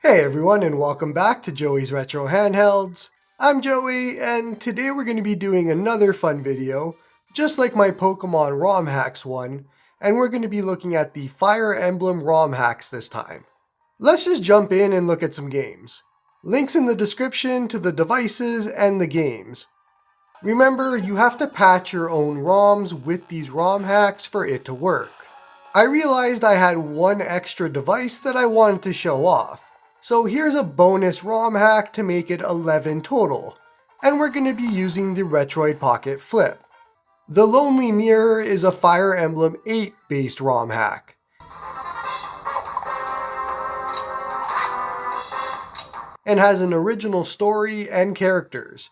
Hey everyone, and welcome back to Joey's Retro Handhelds. I'm Joey, and today we're going to be doing another fun video, just like my Pokemon ROM hacks one, and we're going to be looking at the Fire Emblem ROM hacks this time. Let's just jump in and look at some games. Links in the description to the devices and the games. Remember, you have to patch your own ROMs with these ROM hacks for it to work. I realized I had one extra device that I wanted to show off. So here's a bonus ROM hack to make it 11 total, and we're going to be using the Retroid Pocket Flip. The Lonely Mirror is a Fire Emblem 8 based ROM hack. And has an original story and characters.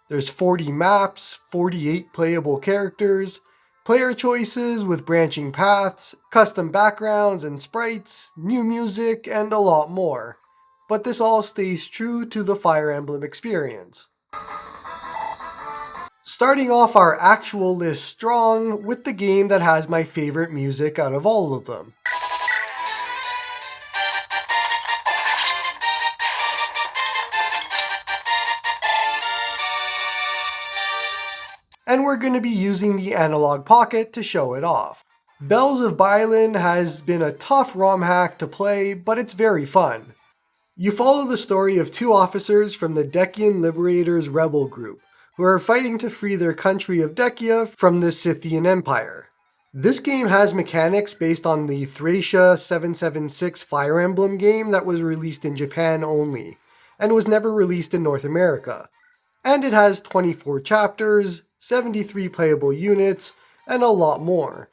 There's 40 maps, 48 playable characters, player choices with branching paths, custom backgrounds and sprites, new music, and a lot more. But this all stays true to the Fire Emblem experience. Starting off our actual list strong with the game that has my favorite music out of all of them. And we're going to be using the Analog Pocket to show it off. Bells of Byelen has been a tough ROM hack to play, but it's very fun. You follow the story of two officers from the Decian Liberators rebel group, who are fighting to free their country of Decia from the Scythian Empire. This game has mechanics based on the Thracia 776 Fire Emblem game that was released in Japan only, and was never released in North America. And it has 24 chapters, 73 playable units, and a lot more.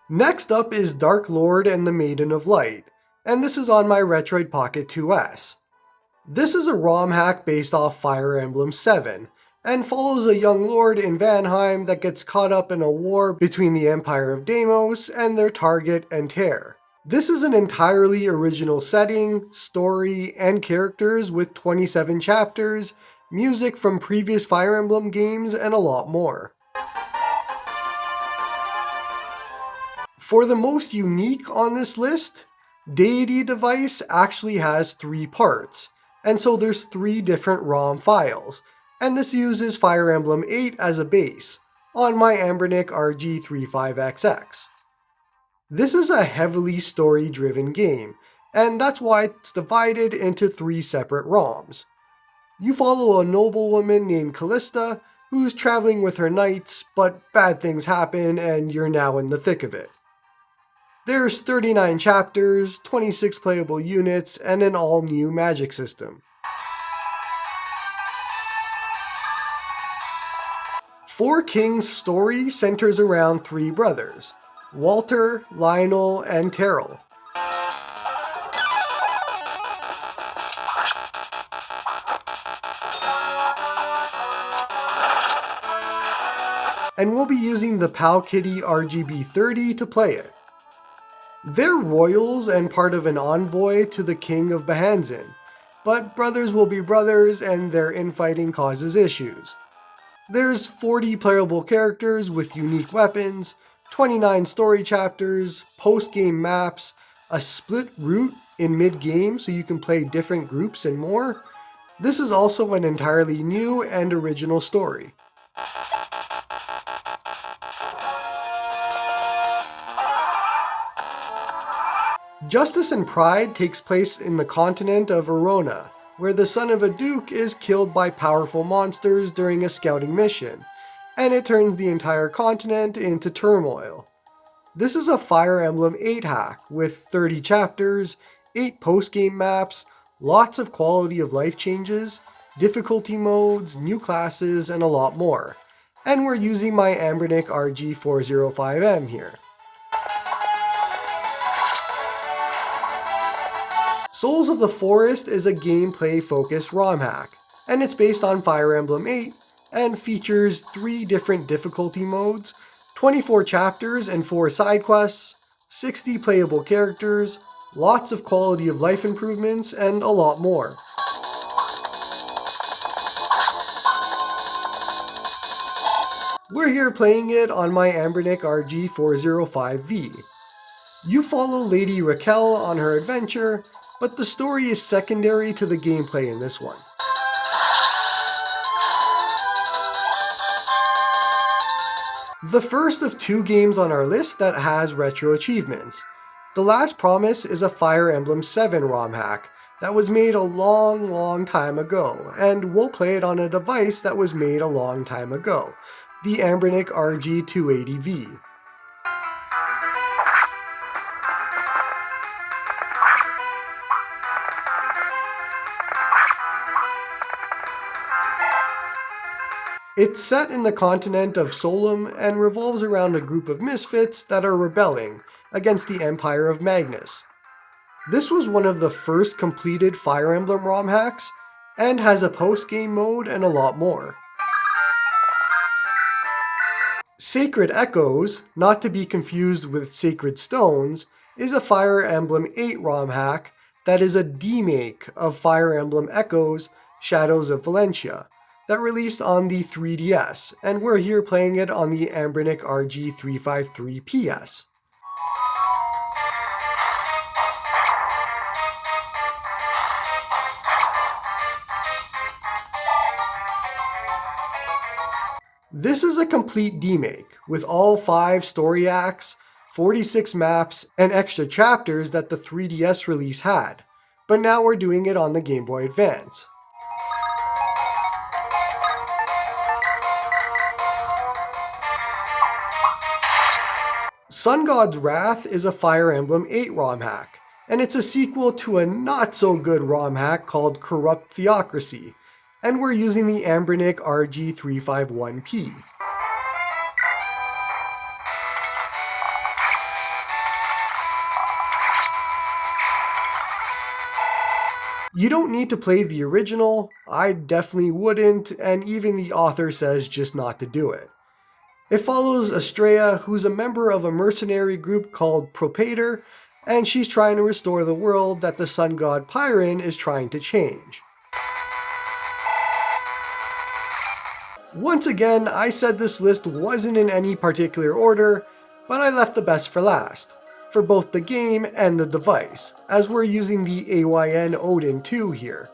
Next up is Dark Lord and the Maiden of Light, and this is on my Retroid Pocket 2S. This is a ROM hack based off Fire Emblem 7, and follows a young lord in Vanheim that gets caught up in a war between the Empire of Deimos and their target Enter. This is an entirely original setting, story, and characters with 27 chapters, music from previous Fire Emblem games, and a lot more. For the most unique on this list, Deity device actually has 3 parts, and so there's 3 different ROM files, and this uses Fire Emblem 8 as a base, on my Ambernic RG35XX. This is a heavily story-driven game, and that's why it's divided into 3 separate ROMs. You follow a noblewoman named Callista, who's traveling with her knights, but bad things happen and you're now in the thick of it. There's 39 chapters, 26 playable units, and an all-new magic system. Four Kings' story centers around 3 brothers, Walter, Lionel, and Terrell. And we'll be using the Palkitty RGB30 to play it. They're royals and part of an envoy to the King of Bahanzin, but brothers will be brothers and their infighting causes issues. There's 40 playable characters with unique weapons, 29 story chapters, post-game maps, a split route in mid-game so you can play different groups and more. This is also an entirely new and original story. Justice and Pride takes place in the continent of Verona, where the son of a duke is killed by powerful monsters during a scouting mission, and it turns the entire continent into turmoil. This is a Fire Emblem 8 hack with 30 chapters, 8 post-game maps, lots of quality of life changes, difficulty modes, new classes, and a lot more. And we're using my Ambernic RG405M here. Souls of the Forest is a gameplay-focused ROM hack, and it's based on Fire Emblem 8 and features 3 different difficulty modes, 24 chapters and 4 side quests, 60 playable characters, lots of quality of life improvements, and a lot more. We're here playing it on my Ambernic RG405V. You follow Lady Raquel on her adventure, but the story is secondary to the gameplay in this one. The first of 2 games on our list that has retro achievements. The Last Promise is a Fire Emblem 7 ROM hack that was made a long time ago, and we'll play it on a device that was made a long time ago, the Emblem RG280V. It's set in the continent of Solum and revolves around a group of misfits that are rebelling against the Empire of Magnus. This was one of the first completed Fire Emblem ROM hacks, and has a post-game mode and a lot more. Sacred Echoes, not to be confused with Sacred Stones, is a Fire Emblem 8 ROM hack that is a demake of Fire Emblem Echoes Shadows of Valentia that released on the 3DS, and we're here playing it on the Emblem RG353PS. This is a complete demake, with all 5 story acts, 46 maps, and extra chapters that the 3DS release had, but now we're doing it on the Game Boy Advance. Sun God's Wrath is a Fire Emblem 8 ROM hack, and it's a sequel to a not-so-good ROM hack called Corrupt Theocracy, and we're using the Emblem RG351P. You don't need to play the original, I definitely wouldn't, and even the author says just not to do it. It follows Estrella, who's a member of a mercenary group called Propator, and she's trying to restore the world that the sun god Byelen is trying to change. Once again, I said this list wasn't in any particular order, but I left the best for last, for both the game and the device, as we're using the AYN Odin 2 here.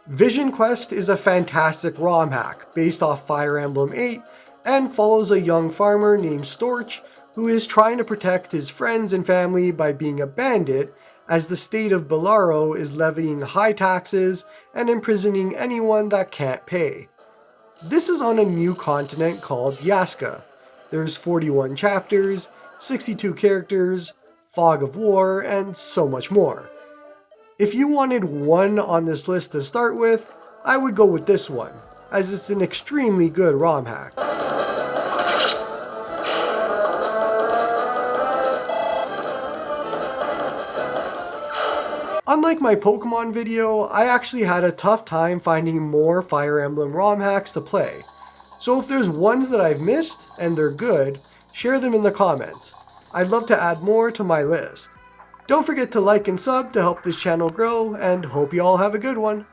Vision Quest is a fantastic ROM hack based off Fire Emblem 8 and follows a young farmer named Storch who is trying to protect his friends and family by being a bandit, as the state of Bolaro is levying high taxes and imprisoning anyone that can't pay. This is on a new continent called Yaska. There's 41 chapters, 62 characters, Fog of War, and so much more. If you wanted one on this list to start with, I would go with this one, as it's an extremely good ROM hack. Unlike my Pokemon video, I actually had a tough time finding more Fire Emblem ROM hacks to play. So if there's ones that I've missed, and they're good, share them in the comments. I'd love to add more to my list. Don't forget to like and sub to help this channel grow, and hope you all have a good one.